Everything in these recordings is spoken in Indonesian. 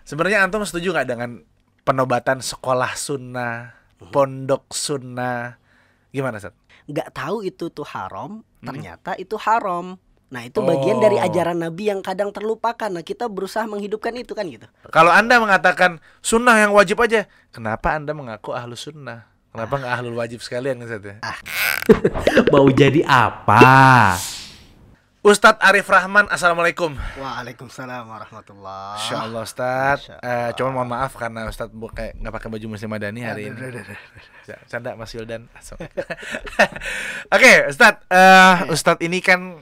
Sebenarnya antum setuju nggak dengan penobatan sekolah sunnah, pondok sunnah? Gimana, Ustaz? Nggak tahu itu tuh haram, ternyata itu haram. Nah itu bagian dari ajaran Nabi yang kadang terlupakan. Nah kita berusaha menghidupkan itu kan gitu. Kalau Anda mengatakan sunnah yang wajib aja, kenapa Anda mengaku ahlus sunnah? Kenapa nggak ahlul wajib sekalian, Ustaz ya? Mau jadi apa? Ustadz Arif Rahman, assalamualaikum. Waalaikumsalam warahmatullah. Insya Allah Ustadz. Masya Allah. Cuman mohon maaf karena Ustadz kayak nggak pakai baju Muslim Madani hari ini. Canda Mas Yuldan. Oke, Ustadz. Ustadz ini kan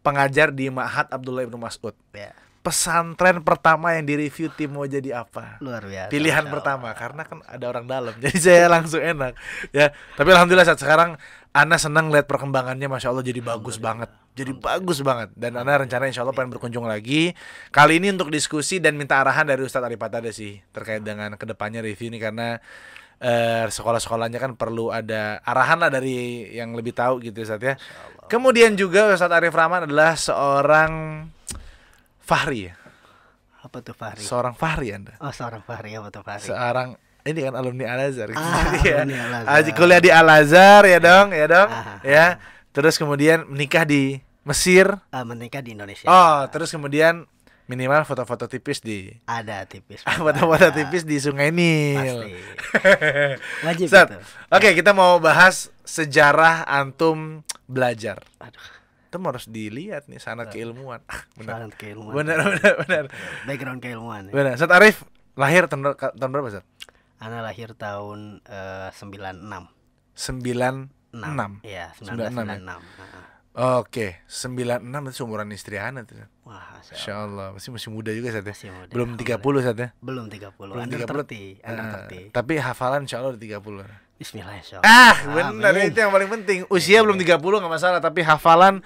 pengajar di Ma'had Abdullah ibnu Mas'ud. Ya, Pesantren pertama yang direview tim mau jadi apa? luar biasa. Pilihan Masya pertama Allah. karena kan ada orang dalam. Jadi saya langsung enak. Ya, tapi alhamdulillah saat sekarang Ana senang lihat perkembangannya, Masya Allah jadi bagus banget. Jadi bagus banget. Dan Ana rencana insya Allah pengen berkunjung lagi. Kali ini untuk diskusi dan minta arahan dari Ustadz Arif Patada sih terkait dengan kedepannya review ini karena sekolah-sekolahnya kan perlu ada arahan lah dari yang lebih tahu gitu Ustadz ya. Kemudian juga Ustadz Arif Rahman adalah seorang Fahri ya. Apa tuh Fahri? Seorang Fahri Anda. Oh seorang Fahri, apa tuh Fahri? Seorang ini kan alumni Al Azhar gitu. Ah, alumni Al Azhar. Kuliah di Al Azhar ya dong, Ah. ya. Terus kemudian menikah di Mesir. Menikah di Indonesia. Oh, terus kemudian minimal foto-foto tipis di Ada tipis. foto-foto tipis di Sungai Nil. Pasti. Wajib Ustaz, itu. Oke, kita mau bahas sejarah antum belajar. Aduh, Itu harus dilihat nih sanad keilmuan. Benar. soalan keilmuan. Benar. Background keilmuan. Ya. Benar. Ustaz Arif lahir tahun berapa, Ustaz? Ana lahir tahun 96. 96. Iya, 96 ya? 1996. Oke, 96 itu seumuran istri Ana tuh. Wah, Masya Allah, masih muda juga Ustaz ya. Masih muda, Belum 30 Ustaz ya. belum 30. Belum Under 30. 30. Under 30. Tapi hafalan insya Allah udah 30. Bismillah insyaallah. Benar itu yang paling penting. Usia belum 30 nggak masalah, tapi hafalan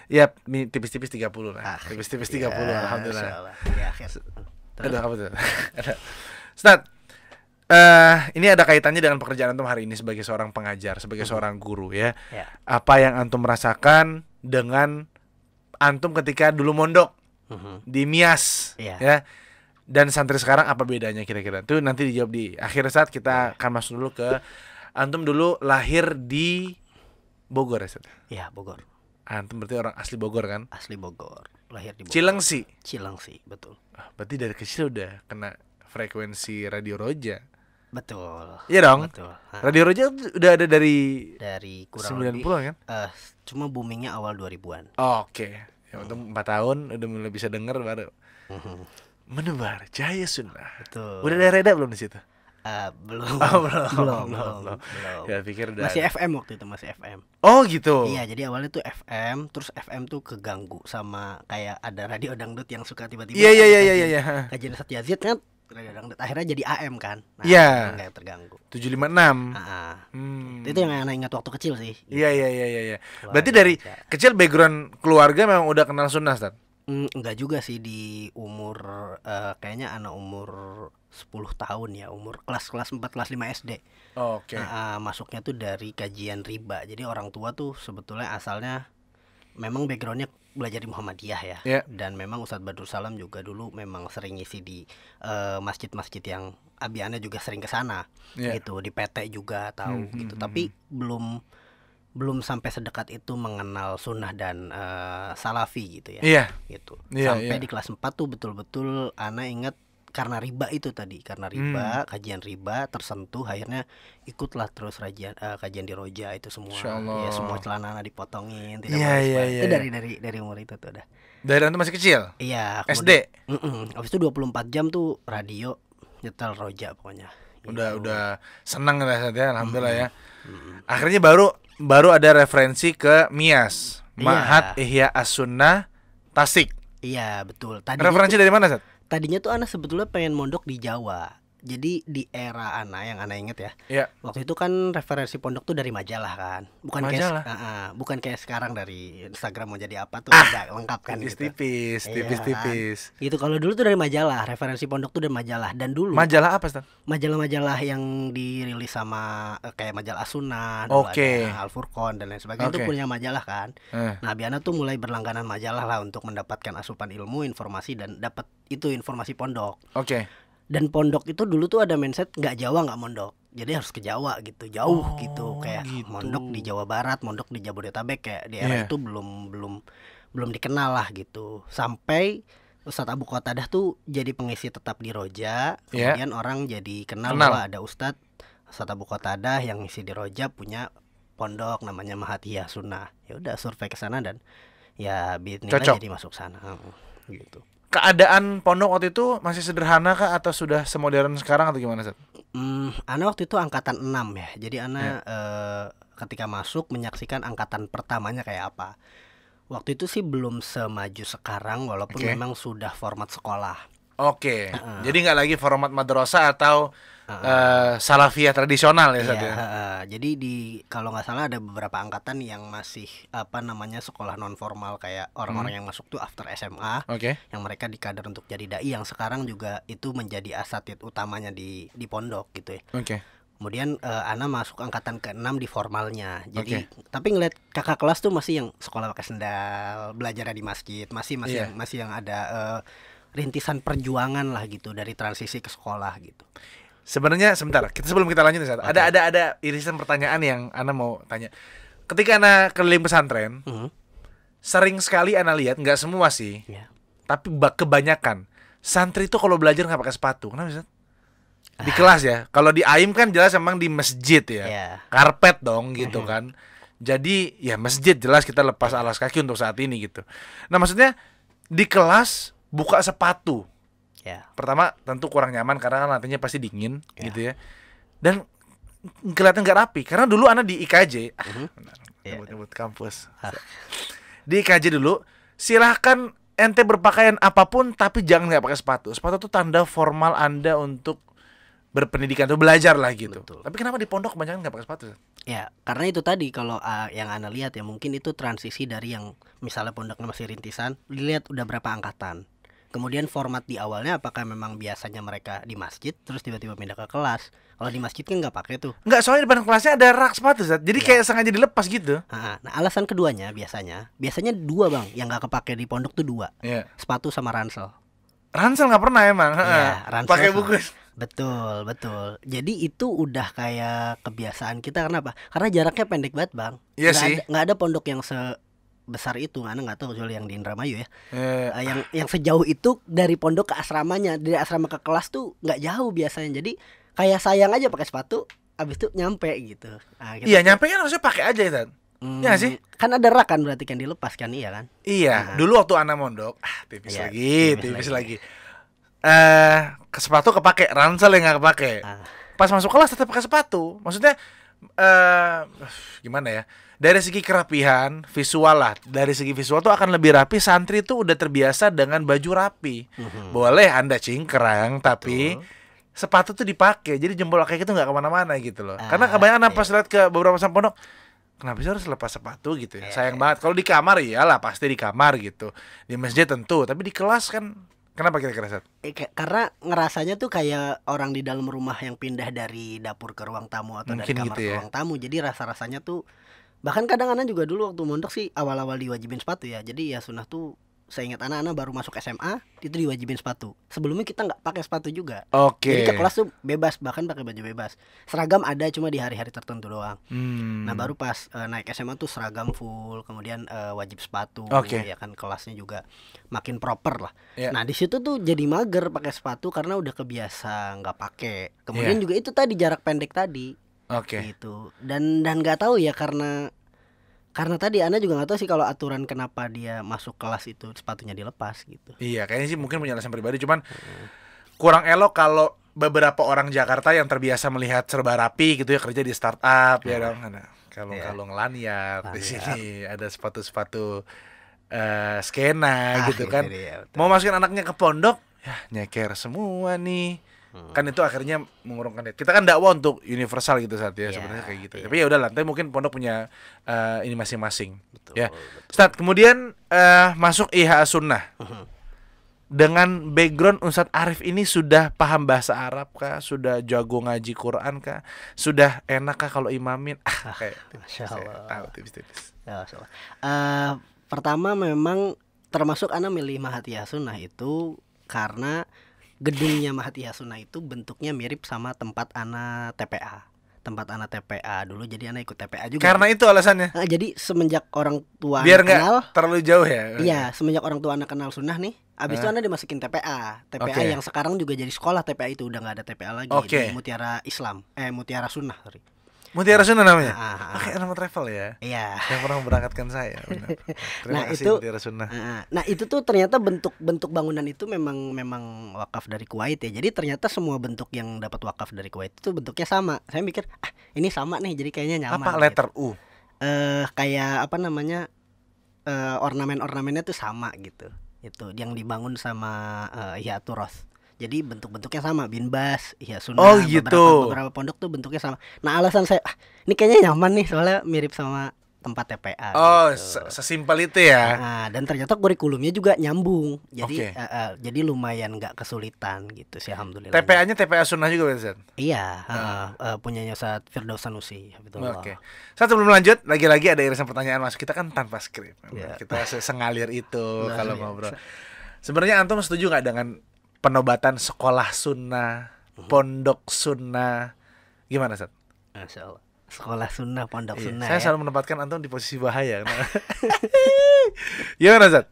ya tipis-tipis 30 lah. Tipis-tipis 30 alhamdulillah. Insyaallah. Di akhir. Aduh, apa tuh? Ustaz, ini ada kaitannya dengan pekerjaan antum hari ini sebagai seorang pengajar, sebagai seorang guru ya. Ya. Apa yang antum rasakan dengan antum ketika dulu mondok di Mias Iya. ya, dan santri sekarang apa bedanya kira-kira? Itu nanti dijawab di akhir saat kita akan masuk dulu ke antum dulu lahir di Bogor ya, Ustaz? Iya, Bogor. Antum berarti orang asli Bogor kan? Asli Bogor. Lahir di Bogor. Cilengsi. Cilengsi, betul. Berarti dari kecil udah kena frekuensi Radio Roja. Betul. Iya dong. Betul. Radio Roja udah ada dari Dari kurang 90-an kan? cuma boomingnya awal 2000-an. Oke. Ya untuk 4 tahun udah mulai bisa denger baru. Menebar Jaya Sunnah. Betul. Udah ada reda belum di situ? Belum. Oh, belum. Ya pikir udah. Masih ada. FM waktu itu, masih FM. Oh gitu. Iya, jadi awalnya tuh FM, terus FM tuh keganggu sama kayak ada radio dangdut yang suka tiba-tiba Iya. kajian Ustadz Yazid kan radio dangdut akhirnya jadi AM kan. Nah, Iya. nggak terganggu. 756. Itu yang anak ingat waktu kecil sih. Iya. Keluarga Berarti dari baca. kecil background keluarga memang udah kenal sunnah, Ustaz? Enggak juga sih di umur kayaknya anak umur 10 tahun ya, umur kelas 4 kelas 5 SD. Oke. Masuknya tuh dari kajian riba. Jadi orang tua tuh sebetulnya asalnya memang backgroundnya belajar di Muhammadiyah ya. Yeah. Dan memang Ustadz Badrul Salam juga dulu memang sering ngisi di masjid-masjid yang abiannya juga sering ke sana. Yeah. Gitu, di PT juga tahu gitu. Tapi belum sampai sedekat itu mengenal sunnah dan salafi gitu ya. Iya. Gitu. Iya, Sampai iya. di kelas 4 tuh betul-betul ana ingat karena riba itu tadi, karena riba, kajian riba tersentuh akhirnya ikutlah terus kajian di Roja itu semua. Masya Allah. Ya semua celana ana dipotongin, tidak Iya, boleh iya, sekolah. iya, Itu iya. dari umur itu tuh udah. Dari antum masih kecil? Iya, SD? Habis itu 24 jam tuh radio nyetel Roja pokoknya. Udah senang rasanya alhamdulillah ya. Akhirnya baru ada referensi ke Mias, Ma'had Ihya As-Sunnah Tasik. Iya, betul. Referensi dari mana, Ustaz? Tadinya tuh ana sebetulnya pengen mondok di Jawa. Jadi di era Ana yang Ana inget ya, Iya. waktu itu kan referensi pondok tuh dari majalah kan, Majalah? bukan kayak sekarang dari Instagram mau jadi apa tuh ada lengkap kan gitu. Tipis-tipis, Iya tipis-tipis. kan? Gitu kalau dulu tuh dari majalah, referensi pondok tuh dari majalah. Dan dulu Majalah apa, Stan? majalah-majalah yang dirilis sama kayak majalah Asuna, dulu Oke. ada Al Furqon dan lain sebagainya Oke. itu punya majalah kan. Eh. Nah, Biana tuh mulai berlangganan majalah lah untuk mendapatkan asupan ilmu, informasi dan dapat itu informasi pondok. Oke. Dan pondok itu dulu tuh ada mindset nggak Jawa nggak mondok. Jadi harus ke Jawa gitu, jauh Oh, gitu. Kayak gitu. mondok di Jawa Barat, mondok di Jabodetabek kayak di era Iya. itu belum dikenal lah gitu. Sampai Ustadz Abu Qatadah tuh jadi pengisi tetap di Roja. Iya. Kemudian orang jadi kenal Kenal. bahwa ada Ustadz Abu Qatadah yang ngisi di Roja punya pondok namanya Mahatiyah Sunnah. Ya udah survei ke sana dan ya bismillah Cocok. jadi masuk sana. Gitu. Keadaan pondok waktu itu masih sederhana kah atau sudah semodern sekarang atau gimana, Sat? Ana waktu itu angkatan 6 ya. Jadi Ana ketika masuk menyaksikan angkatan pertamanya kayak apa. Waktu itu sih belum semaju sekarang walaupun Oke. memang sudah format sekolah. Oke. Jadi nggak lagi format madrasah atau salafiyah tradisional ya, Sat Iya, ya? jadi kalau nggak salah ada beberapa angkatan yang masih apa namanya sekolah non formal kayak orang-orang yang masuk tuh after SMA, Oke. yang mereka dikader untuk jadi dai yang sekarang juga itu menjadi asatid utamanya di pondok gitu ya. Oke. Kemudian Ana masuk angkatan ke-6 di formalnya. Jadi tapi ngeliat kakak kelas tuh masih yang sekolah pakai sendal, belajar di masjid, masih Iya. yang ada rintisan perjuangan lah gitu dari transisi ke sekolah gitu. Sebenarnya sebentar, sebelum kita lanjut, Sat. Ada irisan pertanyaan yang Ana mau tanya. Ketika Ana keliling pesantren, sering sekali Ana lihat, nggak semua sih, Ya. tapi kebanyakan santri itu kalau belajar nggak pakai sepatu. Kenapa, Sat? Di kelas ya. Kalau di AIM kan jelas emang di masjid ya. Iya. Karpet dong gitu kan. Jadi ya masjid jelas kita lepas alas kaki untuk saat ini gitu. Nah, maksudnya di kelas buka sepatu. Ya. Pertama tentu kurang nyaman karena kan lantainya pasti dingin gitu ya. Dan kelihatan nggak rapi. Karena dulu Ana di IKJ. Nyebut kampus. Di IKJ dulu, silahkan ente berpakaian apapun tapi jangan nggak pakai sepatu. Sepatu itu tanda formal Anda untuk berpendidikan tuh belajar lah gitu. Betul. Tapi kenapa di pondok kebanyakan nggak pakai sepatu? Ya, karena itu tadi kalau yang Ana lihat ya mungkin itu transisi dari yang misalnya pondoknya masih rintisan, dilihat udah berapa angkatan. Kemudian format di awalnya apakah memang biasanya mereka di masjid terus tiba-tiba pindah ke kelas. Kalau di masjid kan nggak pakai tuh. Nggak, soalnya di depan kelasnya ada rak sepatu, Zat. Jadi kayak sengaja dilepas gitu. Nah, alasan keduanya biasanya dua bang yang nggak kepake di pondok tuh dua, Iya. sepatu sama ransel. Ransel nggak pernah emang. Iya, ransel Pakai sama- bungkus. Betul. Jadi itu udah kayak kebiasaan kita karena apa? Karena jaraknya pendek banget bang. Iya Nggak sih. Nggak ada pondok yang sebesar itu, Ana nggak tahu kecuali yang di Indramayu ya. Eh, Yang sejauh itu dari pondok ke asramanya, dari asrama ke kelas tuh nggak jauh biasanya. Jadi kayak sayang aja pakai sepatu, abis itu nyampe gitu. Nah, iya, nyampe kan harusnya pakai aja, Zat. Iya sih? Kan ada rak kan berarti kan dilepas kan, iya kan? Iya, dulu waktu Ana mondok, tipis Iya, tipis lagi. Ke sepatu kepake, ransel yang nggak kepake. Pas masuk kelas tetap pakai sepatu. Maksudnya gimana ya? Dari segi kerapihan visual lah, dari segi visual tuh akan lebih rapi. Santri tuh udah terbiasa dengan baju rapi. Boleh Anda cingkrang, tapi sepatu tuh dipakai. Jadi jempol kaki itu nggak kemana-mana gitu loh. Karena kebanyakan pas lihat ke beberapa pondok, kenapa sih harus lepas sepatu gitu ya? Sayang banget. Kalau di kamar iyalah pasti di kamar gitu. Di masjid tentu, tapi di kelas kan kenapa kira-kira, Sat? Karena ngerasanya tuh kayak orang di dalam rumah yang pindah dari dapur ke ruang tamu atau Mungkin dari kamar gitu ke ya. ruang tamu. Jadi rasa-rasanya tuh bahkan kadang Ana juga dulu waktu mondok sih awal-awal diwajibin sepatu ya. Jadi ya sunnah tuh seingat anak-anak baru masuk SMA itu diwajibin sepatu. Sebelumnya kita nggak pakai sepatu juga. Oke. Jadi ke kelas tuh bebas, bahkan pakai baju bebas. Seragam ada cuma di hari-hari tertentu doang. Nah baru pas naik SMA tuh seragam full, kemudian wajib sepatu. Oke. Ya kan kelasnya juga makin proper lah. Ya. Nah di situ tuh jadi mager pakai sepatu karena udah kebiasa nggak pakai. Kemudian Ya. juga itu tadi jarak pendek tadi. Oke. Gitu. Dan nggak tahu ya karena tadi Ana juga nggak tahu sih kalau aturan kenapa dia masuk kelas itu sepatunya dilepas gitu. Iya, kayaknya sih mungkin punya alasan pribadi, cuman kurang elok kalau beberapa orang Jakarta yang terbiasa melihat serba rapi gitu ya, kerja di startup ya dong, ada kalung-kalung lanyard di sini, ada sepatu-sepatu skena gitu Itu kan. dia, betul. Mau masukin anaknya ke pondok, ya nyeker semua nih. Kan itu akhirnya mengurungkan niat. Kita kan dakwah untuk universal gitu saat ya, Iya, sebenarnya kayak gitu. iya. Tapi ya udah lah, tapi mungkin pondok punya ini masing-masing. Betul, Ya. betul. Ustaz, kemudian masuk IHA Sunnah. Dengan background Ustadz Arif ini sudah paham bahasa Arab kah? Sudah jago ngaji Quran kah? Sudah enak kah kalau imamin? Kayak Masya saya Allah. tahu tipis-tipis. Ya, Masya Allah. Pertama memang termasuk anak milih Mahatiyah Sunnah itu karena gedungnya Mahatiyah Sunnah itu bentuknya mirip sama tempat anak TPA. Tempat anak TPA dulu, jadi anak ikut TPA juga. Karena itu alasannya. Jadi semenjak orang tua Biar anak nggak kenal, terlalu jauh ya. iya, semenjak orang tua anak kenal sunnah nih, abis itu anak dimasukin TPA. TPA Oke. yang sekarang juga jadi sekolah TPA itu udah nggak ada TPA lagi Oke. di Mutiara Islam, Mutiara Sunnah, sorry. Mutiara Sunnah namanya. Ah, ah, ah. Oke, nama travel ya. Iya. Yang pernah memberangkatkan saya. Benar. Terima Nah, kasih itu- Mutiara Sunnah. Nah itu tuh ternyata bentuk bangunan itu memang wakaf dari Kuwait ya. Jadi ternyata semua bentuk yang dapat wakaf dari Kuwait itu bentuknya sama. Saya mikir ini sama nih, jadi kayaknya nyaman. Apa gitu. letter U? Kayak apa namanya, ornamen-ornamennya tuh sama gitu. Itu yang dibangun sama Ihya Turos. Jadi bentuk-bentuknya sama, Bin Bas, Ihya Sunnah, Oh, gitu. beberapa pondok tuh bentuknya sama. Nah alasan saya ini kayaknya nyaman nih soalnya mirip sama tempat TPA. Oh, gitu. sesimpel itu ya. Nah, dan ternyata kurikulumnya juga nyambung. Oke. Jadi jadi lumayan nggak kesulitan gitu sih, alhamdulillah. TPA-nya TPA Sunnah juga Ustaz. Iya, punyanya Ustaz Firdaus Sanusi, habibullah. Oke. Saat sebelum lanjut, lagi-lagi ada irisan pertanyaan masuk. Kita kan tanpa skrip. Iya. Kita sengalir itu Luar kalau biasa. ngobrol. Sebenarnya antum setuju nggak dengan penobatan sekolah sunnah, pondok sunnah? Gimana, Ustaz? Masya Allah. Sekolah sunnah, pondok Iya, sunnah. saya ya. selalu menempatkan antum di posisi bahaya. Gimana, Ustaz?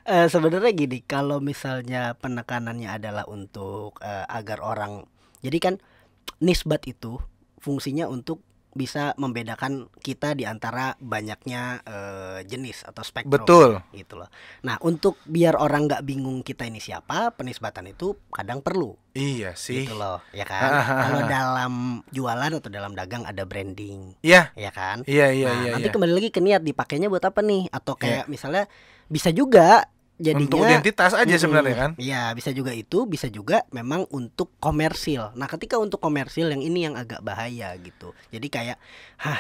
Sebenarnya gini, kalau misalnya penekanannya adalah untuk agar orang, jadi kan nisbat itu fungsinya untuk bisa membedakan kita di antara banyaknya jenis atau spektrum. Betul. Gitu loh. Nah, untuk biar orang nggak bingung kita ini siapa, penisbatan itu kadang perlu. Iya sih. Gitu loh, ya kan? Kalau dalam jualan atau dalam dagang ada branding, Iya. ya kan? Iya, iya, Nah, iya. nanti iya. kembali lagi ke niat dipakainya buat apa nih? Atau kayak misalnya bisa juga jadinya Untuk identitas aja Mm-mm. sebenarnya kan. Iya, bisa juga itu, bisa juga memang untuk komersil. Nah, ketika untuk komersil yang ini yang agak bahaya gitu. Jadi kayak,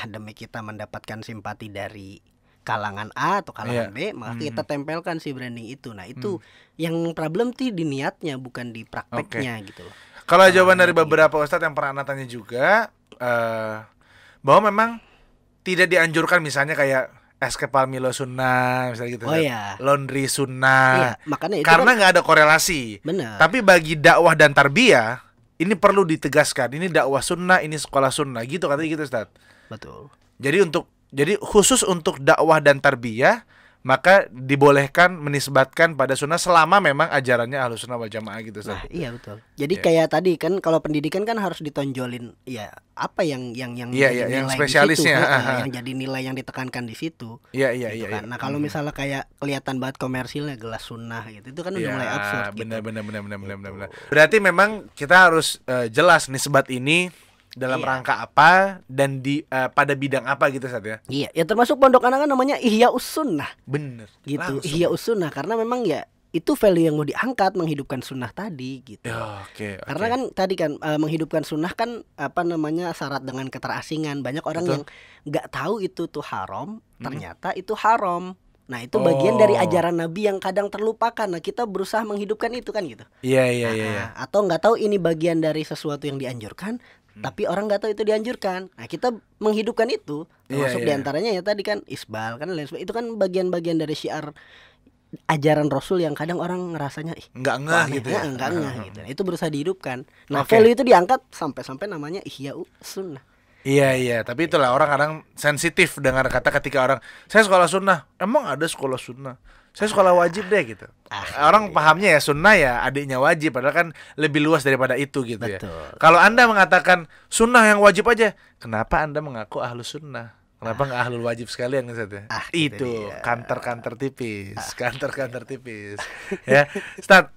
demi kita mendapatkan simpati dari kalangan A atau kalangan B, maka kita tempelkan si branding itu. Nah, itu yang problem tuh di niatnya, bukan di prakteknya gitu loh. Kalau jawaban dari beberapa ustadz yang pernah tanya juga bahwa memang tidak dianjurkan misalnya kayak es kepal Milo sunnah misalnya gitu. Oh, Ustadz. iya. Laundry sunnah. Iya, makanya itu Karena kan nggak ada korelasi. benar. Tapi bagi dakwah dan tarbiyah ini perlu ditegaskan. Ini dakwah sunnah, ini sekolah sunnah gitu katanya gitu Ustadz. Betul. Jadi khusus untuk dakwah dan tarbiyah maka dibolehkan menisbatkan pada sunnah selama memang ajarannya ahlus sunnah wal jamaah gitu Nah, Ustadz. iya betul. Jadi Iya. kayak tadi kan kalau pendidikan kan harus ditonjolin ya apa yang Iya, jadi iya, yang nilai di spesialisnya, situ, aha. yang jadi nilai yang ditekankan di situ. Iya iya Gitu iya. kan. Nah, kalau misalnya kayak kelihatan banget komersilnya gelas sunnah gitu, itu kan udah mulai absurd gitu. benar. Berarti memang kita harus jelas nisbat ini dalam Iya. rangka apa dan di pada bidang apa gitu Ustadz ya. Iya, ya termasuk pondok anak kan namanya Ihya Sunnah Bener. gitu. Langsung. Ihya Sunnah karena memang ya itu value yang mau diangkat, menghidupkan sunnah tadi gitu. Ya, oke. Karena kan tadi kan menghidupkan sunnah kan apa namanya syarat dengan keterasingan. Banyak orang Betul. yang nggak tahu itu tuh haram, ternyata itu haram. Nah, itu bagian dari Oh. ajaran Nabi yang kadang terlupakan. Nah, kita berusaha menghidupkan itu kan gitu. Iya iya iya. Nah, iya. Atau nggak tahu ini bagian dari sesuatu yang dianjurkan, tapi orang nggak tahu itu dianjurkan. Nah, kita menghidupkan itu, termasuk Iya, iya. diantaranya ya tadi kan isbal kan lain sebagainya. Itu kan bagian-bagian dari syiar ajaran Rasul yang kadang orang ngerasanya Nggak kok ngeh aneh, gitu ya. enggak ngeh gitu. Itu berusaha dihidupkan. Nah, Oke. value itu diangkat sampai namanya Ihya Sunnah. Iya iya, tapi itulah orang kadang sensitif dengar kata ketika orang saya sekolah sunnah, emang ada sekolah sunnah? Saya sekolah wajib deh gitu. Orang pahamnya ya sunnah ya adiknya wajib, padahal kan lebih luas daripada itu gitu ya. Betul. Kalau Anda mengatakan sunnah yang wajib aja, kenapa Anda mengaku ahlus sunnah? Kenapa nggak ahlul wajib sekalian Ustaz ya? Gitu Itu dia. kantor-kantor tipis, kantor-kantor tipis. Ya, Ustaz.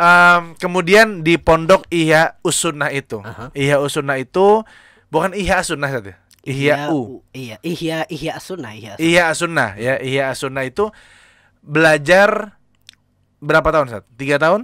Kemudian di pondok Ihya Sunnah itu, Ihya Sunnah itu bukan Ihya Sunnah Ustaz ya? Ihya U. Iya, Ihya Sunnah, Ihya Sunnah. Ihya Sunnah ya, Ihya Sunnah itu belajar berapa tahun Ustaz? 3 tahun?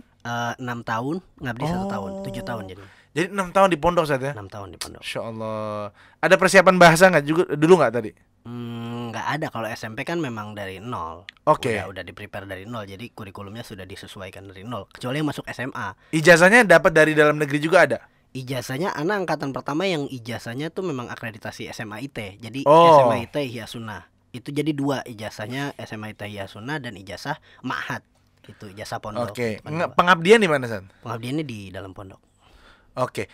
6 tahun, ngabdi 1 tahun, 7 tahun jadi. Jadi 6 tahun di pondok saat ya? 6 tahun di pondok. Insya Allah. Ada persiapan bahasa nggak juga dulu nggak tadi? Nggak ada, kalau SMP kan memang dari nol. Oke. Udah di prepare dari nol, jadi kurikulumnya sudah disesuaikan dari nol. Kecuali yang masuk SMA. Ijazahnya dapat dari dalam negeri juga ada? Ijazahnya anak angkatan pertama yang ijazahnya tuh memang akreditasi SMA IT. Jadi Oh. SMA IT Ihya Sunnah. Itu jadi 2 ijazahnya, SMA IT Ihya Sunnah dan ijazah Ma'had. Itu ijazah pondok. Oke. Cuman 2. Pengabdian di mana, San? Pengabdiannya di dalam pondok. Oke.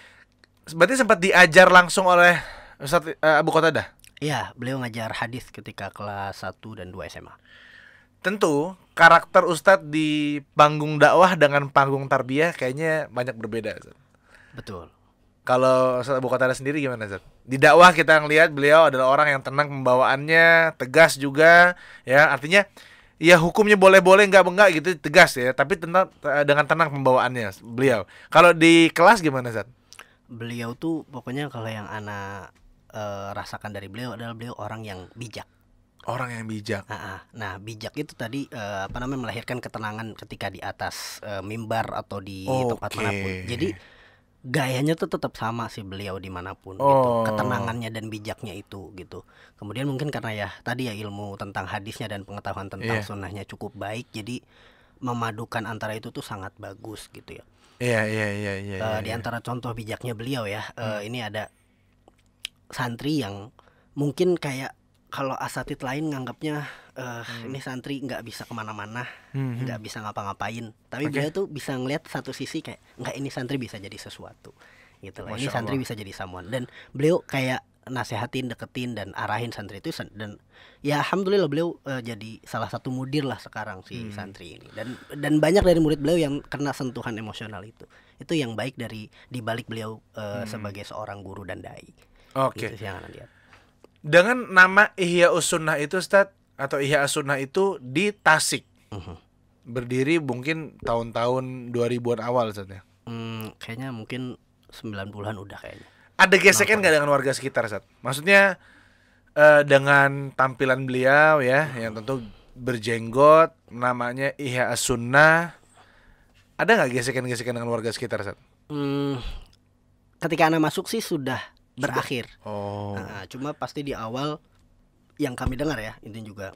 Berarti sempat diajar langsung oleh Ustadz Abu Qatadah? Iya, beliau ngajar hadis ketika kelas 1 dan 2 SMA. Tentu karakter Ustadz di panggung dakwah dengan panggung tarbiyah kayaknya banyak berbeda, Ustadz. Betul. Kalau Ustadz Abu Qatadah sendiri gimana, Ustadz? Di dakwah kita ngelihat beliau adalah orang yang tenang pembawaannya, tegas juga, ya. Artinya ya hukumnya boleh-boleh enggak gitu, tegas ya, tapi dengan tenang pembawaannya beliau. Kalau di kelas gimana, Ustadz? Beliau tuh pokoknya kalau yang anak rasakan dari beliau adalah beliau orang yang bijak. Orang yang bijak. Nah, bijak itu tadi melahirkan ketenangan ketika di atas mimbar atau di tempat Oke. manapun. Jadi gayanya tuh tetap sama sih beliau dimanapun gitu. Oh. Ketenangannya dan bijaknya itu gitu. Kemudian mungkin karena ya tadi ya ilmu tentang hadisnya dan pengetahuan tentang Iya. sunnahnya cukup baik, jadi memadukan antara itu tuh sangat bagus gitu ya. Iya. Di antara contoh bijaknya beliau ya, ini ada santri yang mungkin kayak kalau asatid lain nganggapnya ini santri nggak bisa kemana-mana, nggak bisa ngapa-ngapain. Tapi Oke. beliau tuh bisa ngelihat satu sisi kayak nggak, ini santri bisa jadi sesuatu, gitu lah. Ini Masya santri Allah. bisa jadi someone. Dan beliau kayak nasehatin, deketin dan arahin santri itu dan ya alhamdulillah beliau jadi salah satu mudir lah sekarang si santri ini. Dan banyak dari murid beliau yang kena sentuhan emosional itu. Itu yang baik dari dibalik beliau sebagai seorang guru dan dai. Oke. Gitu sih yang Anda lihat. Dengan nama Ihya Sunnah itu, Ustadz, atau Ihya Sunnah itu di Tasik. Berdiri mungkin tahun-tahun 2000-an awal, Ustadz ya. Kayaknya mungkin 90-an udah kayaknya. Ada gesekan nggak dengan warga sekitar, Ustadz? Maksudnya dengan tampilan beliau ya, yang tentu berjenggot, namanya Ihya Sunnah. Ada nggak gesekan-gesekan dengan warga sekitar, Ustadz? Ketika anak masuk sih sudah berakhir. Oh. Cuma pasti di awal yang kami dengar ya, itu juga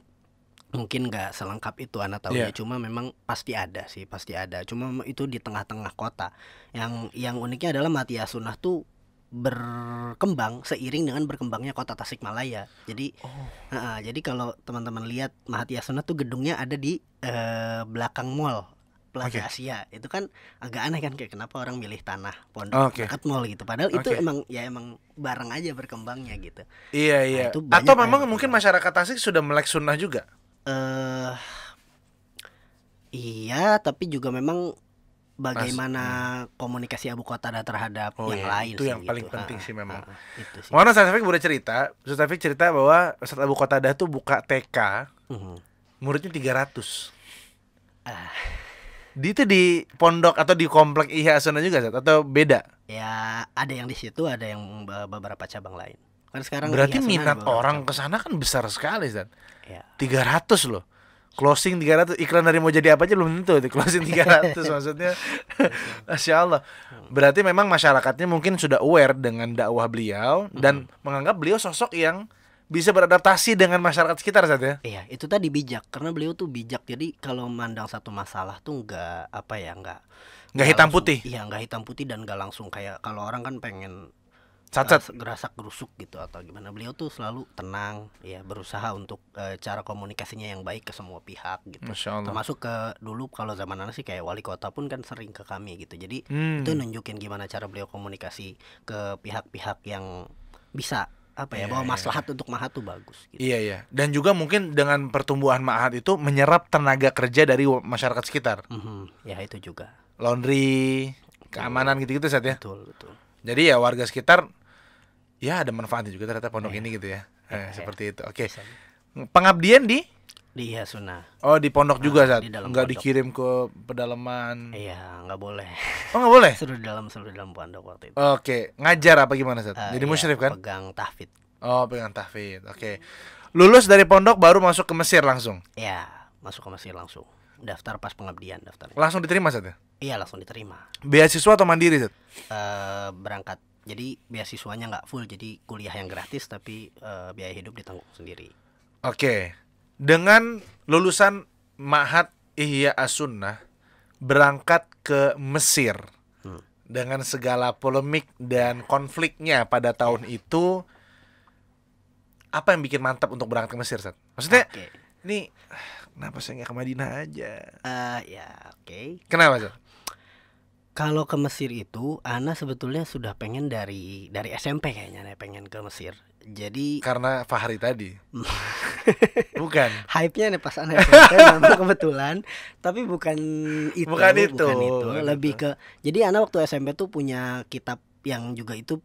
mungkin nggak selengkap itu anak tahunya. Iya. Cuma memang pasti ada sih, pasti ada. Cuma itu di tengah-tengah kota. Yang uniknya adalah Matia Sunnah tuh berkembang seiring dengan berkembangnya kota Tasikmalaya. Jadi jadi kalau teman-teman lihat Mahathir Sunnah tuh gedungnya ada di belakang mall Plaza Oke. Asia. Itu kan agak aneh kan, kayak kenapa orang milih tanah pondok Oke. dekat mall gitu. Padahal itu Oke. emang bareng aja berkembangnya gitu. Iya. itu banyak Atau yang memang berkembang. mungkin masyarakat Tasik sudah melek sunnah juga. Iya, tapi juga memang bagaimana komunikasi Abu Qatadah terhadap Oh yang iya, lain itu sih yang gitu. paling penting sih memang. Itu sih. Mana Ustaz Taufik boleh cerita? Ustaz Taufik cerita bahwa Ustaz Abu Qatadah tuh buka TK, Mhm. muridnya 300. Ah, Itu di pondok atau di komplek Ihya Sunnah juga, Ustaz? Atau beda? ya ada yang di situ, ada yang beberapa cabang lain. Kan sekarang Berarti Ihya Sunnah ada minat beberapa orang cabang. ke sana kan besar sekali, Ustaz. Ya. 300 loh. Closing 300, iklan dari mau jadi apa aja belum tentu itu closing 300 maksudnya. Masya Allah. Berarti memang masyarakatnya mungkin sudah aware dengan dakwah beliau dan menganggap beliau sosok yang bisa beradaptasi dengan masyarakat sekitar, Ustaz ya. Iya, itu tadi bijak, karena beliau tuh bijak. Jadi kalau mandang satu masalah tuh nggak Nggak hitam langsung- putih. Iya, nggak hitam putih dan nggak langsung kayak kalau orang kan pengen Cacat. gerasak gerusuk gitu atau gimana. Beliau tuh selalu tenang, ya berusaha untuk cara komunikasinya yang baik ke semua pihak gitu. Masya Allah. Termasuk ke dulu kalau zaman anak sih kayak wali kota pun kan sering ke kami gitu. Jadi itu nunjukin gimana cara beliau komunikasi ke pihak-pihak yang bisa bawa maslahat untuk Mahat tuh bagus gitu. Iya. Dan juga mungkin dengan pertumbuhan Ma'had itu menyerap tenaga kerja dari masyarakat sekitar. Ya itu juga. Laundry, keamanan gitu-gitu, Ustaz ya. Betul. Jadi ya warga sekitar ya ada manfaatnya juga ternyata pondok ini gitu ya. Seperti itu. Oke. Pengabdian di Di Ihya Sunnah. di pondok juga, Ustaz. di dalam Enggak pondok. dikirim ke pedalaman. Iya, nggak boleh. Oh, enggak boleh. Seluruh di dalam pondok waktu itu. Oke, ngajar apa gimana, Ustaz? Jadi Iya, musyrif kan? Pegang tahfidz. Oh, pegang tahfidz. Oke. Lulus dari pondok baru masuk ke Mesir langsung. Ya, masuk ke Mesir langsung. Daftar pas pengabdian daftarnya. Langsung diterima, Ustaz ya? Iya, langsung diterima. Beasiswa atau mandiri, Zat? Berangkat. Jadi beasiswanya nggak full, jadi kuliah yang gratis tapi biaya hidup ditanggung sendiri. Oke. Dengan lulusan Ma'had Ihya As-Sunnah berangkat ke Mesir dengan segala polemik dan konfliknya pada tahun itu, apa yang bikin mantap untuk berangkat ke Mesir, Zat? Maksudnya Oke. ini kenapa saya nggak ke Madinah aja? Ya oke. Kenapa, Zat? Kalau ke Mesir itu, Ana sebetulnya sudah pengen dari SMP kayaknya, Ana pengen ke Mesir. Jadi Karena Fahri tadi. Bukan. hype-nya nih pas Ana SMP memang kebetulan, tapi bukan itu. Bukan itu. Lebih ke, jadi Ana waktu SMP tuh punya kitab yang juga itu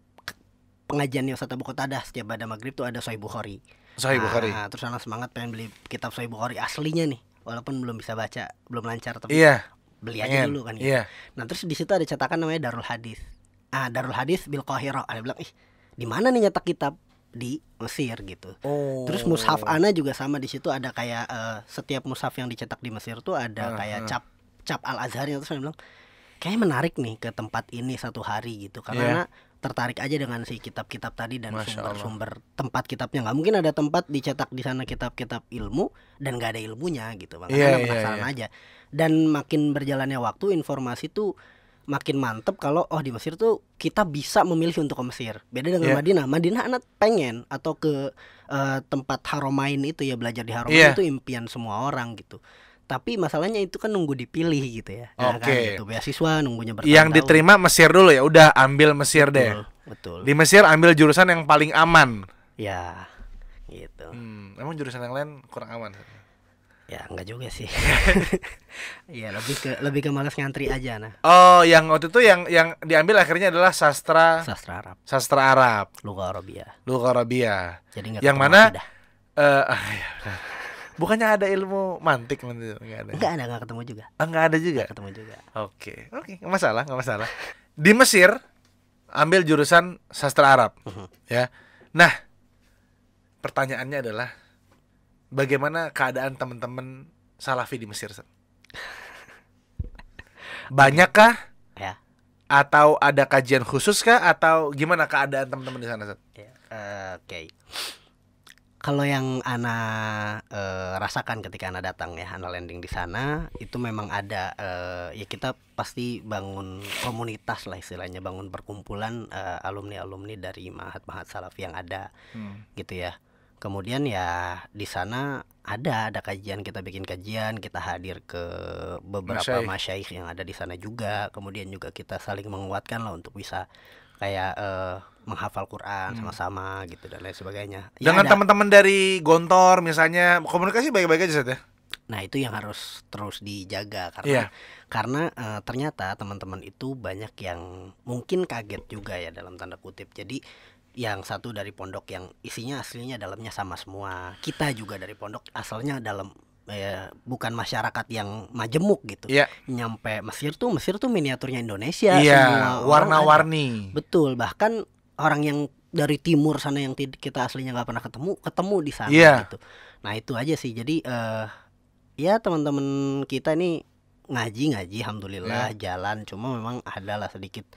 pengajiannya Ustaz Abu Qatadah. Setiap pada maghrib tuh ada Sahih Bukhari. Sahih Bukhari. Terus Ana semangat pengen beli kitab Sahih Bukhari aslinya nih, walaupun belum bisa baca, belum lancar, tapi Iya. beli aja Pengen. dulu kan gitu. Iya. Nah terus di situ ada cetakan namanya Darul Hadis. Darul Hadis bil Qahirah. Ada bilang, di mana nih nyetak kitab? Di Mesir gitu. Oh. Terus mushaf Ana juga sama, di situ ada kayak setiap mushaf yang dicetak di Mesir tuh ada kayak cap Al Azharnya. Terus saya bilang, kayaknya menarik nih ke tempat ini satu hari gitu, karena Ana tertarik aja dengan si kitab-kitab tadi dan Masya sumber-sumber tempat kitabnya. Nggak mungkin ada tempat dicetak di sana kitab-kitab ilmu dan nggak ada ilmunya gitu. Makanya Ana penasaran aja. Dan makin berjalannya waktu, informasi tuh makin mantep kalau di Mesir tuh kita bisa memilih untuk ke Mesir. Beda dengan Madinah. Madinah anak pengen, atau ke tempat Haramain itu ya, belajar di Haramain itu impian semua orang gitu. Tapi masalahnya itu kan nunggu dipilih gitu ya. Nah, kan gitu, beasiswa nunggunya bertahun-tahun. Yang diterima Mesir dulu ya, udah ambil Mesir deh. Betul. Di Mesir ambil jurusan yang paling aman. Ya, gitu. Emang jurusan yang lain kurang aman? Ya enggak juga sih. Ya lebih ke malas ngantri aja nah. Oh, yang waktu itu yang diambil akhirnya adalah sastra Arab. Sastra Arab. Lugha Arabiyah. Lugha Arabiyah. Jadi enggak yang mana bukannya ada ilmu mantik enggak ada. Enggak ketemu juga. Enggak ada juga. Ketemu juga. Oke, enggak masalah. Di Mesir ambil jurusan sastra Arab. Ya. Nah, pertanyaannya adalah bagaimana keadaan teman-teman Salafi di Mesir? Banyakkah? Ya. Atau ada kajian khusus kah? Atau gimana keadaan teman-teman di sana? Ya. Oke. Kalau yang Ana rasakan ketika Ana datang ya, Ana landing di sana, itu memang ada ya kita pasti bangun komunitas lah istilahnya, bangun perkumpulan alumni-alumni dari Ma'had Salafi yang ada, gitu ya. Kemudian ya di sana ada kajian, kita bikin kajian, kita hadir ke beberapa masyaikh yang ada di sana juga. Kemudian juga kita saling menguatkan lah untuk bisa kayak menghafal Quran sama-sama gitu dan lain sebagainya. Ya, dengan teman-teman dari Gontor misalnya, komunikasi baik-baik aja ya? Nah itu yang harus terus dijaga karena ternyata teman-teman itu banyak yang mungkin kaget juga ya dalam tanda kutip. Jadi yang satu dari pondok yang isinya aslinya dalamnya sama semua. Kita juga dari pondok asalnya dalam bukan masyarakat yang majemuk gitu. Nyampe Mesir tuh miniaturnya Indonesia, semua warna-warni. Betul, bahkan orang yang dari timur sana yang kita aslinya nggak pernah ketemu di sana gitu. Nah itu aja sih. Jadi ya teman-teman kita ini ngaji alhamdulillah jalan, cuma memang adalah sedikit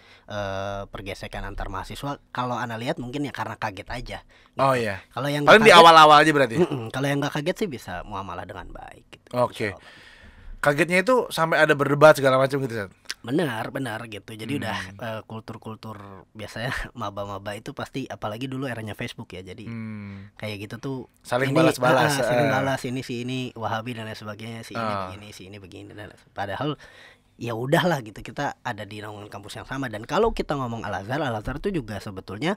pergesekan antar mahasiswa. Kalau Ana lihat mungkin ya karena kaget aja gitu. Oh iya. Kalau yang paling di awal-awal aja berarti. Kalau yang nggak kaget sih bisa muamalah dengan baik gitu. Oke. Kagetnya itu sampai ada berdebat segala macam gitu kan. Benar gitu. Jadi udah kultur biasanya maba-maba itu pasti, apalagi dulu eranya Facebook ya. Jadi kayak gitu tuh saling balas-balas. Saling balas, ini Wahabi dan lain sebagainya, ini begini, ini begini dan padahal ya udahlah gitu, kita ada di naungan kampus yang sama. Dan kalau kita ngomong Al Azhar itu juga sebetulnya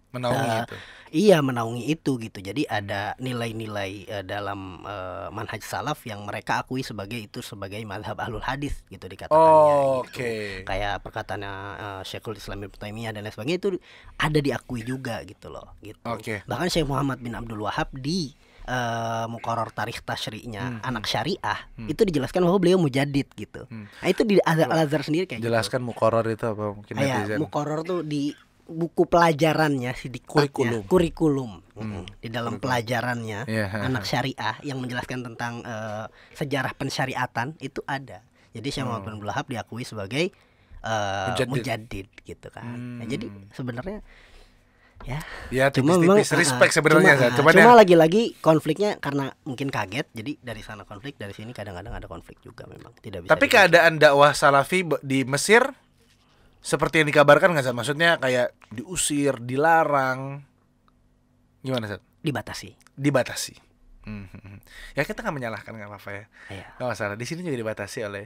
menaungi itu. Iya, menaungi itu gitu. Jadi ada nilai-nilai dalam manhaj salaf yang mereka akui sebagai mazhab ahlul hadis gitu dikatakannya. Gitu. Kayak perkataannya Syekhul Islam Ibnu Taimiyah dan lain sebagainya itu ada diakui juga gitu loh. Gitu. Bahkan Syekh Muhammad bin Abdul Wahhab di Muqarrar Tarikh Tasyri'nya anak syariah itu dijelaskan bahwa beliau mujaddid gitu. Nah itu di Al Azhar sendiri kayak jelaskan gitu. Muqarrar itu apa mungkin netizen. Muqarrar tuh di buku pelajarannya kurikulum di dalam pelajarannya anak syariah yang menjelaskan tentang sejarah pensyariatan itu ada. Jadi Syekh Muhammad bin Abdul Wahhab diakui sebagai mujaddid gitu kan. Nah, jadi sebenarnya ya cuma memang respect sebenarnya. Cuma lagi-lagi konfliknya karena mungkin kaget, jadi dari sana konflik, dari sini kadang-kadang ada konflik juga memang tidak bisa. Tapi keadaan dakwah salafi di Mesir seperti yang dikabarkan nggak Zat? Maksudnya kayak diusir, dilarang, gimana Zat? Dibatasi. Ya kita nggak menyalahkan, nggak apa-apa ya. Nggak masalah. Di sini juga dibatasi oleh.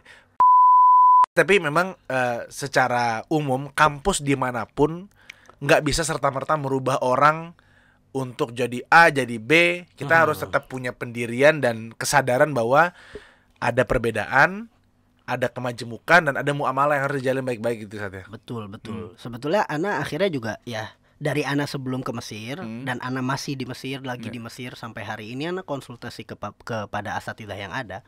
Tapi memang secara umum kampus dimanapun nggak bisa serta-merta merubah orang untuk jadi A, jadi B. Kita harus tetap punya pendirian dan kesadaran bahwa ada perbedaan, ada kemajemukan, dan ada muamalah yang harus dijalin baik-baik gitu saja. Betul. Sebetulnya Ana akhirnya juga ya dari Ana sebelum ke Mesir dan Ana masih di Mesir, lagi di Mesir sampai hari ini Ana konsultasi kepada asatidzah yang ada.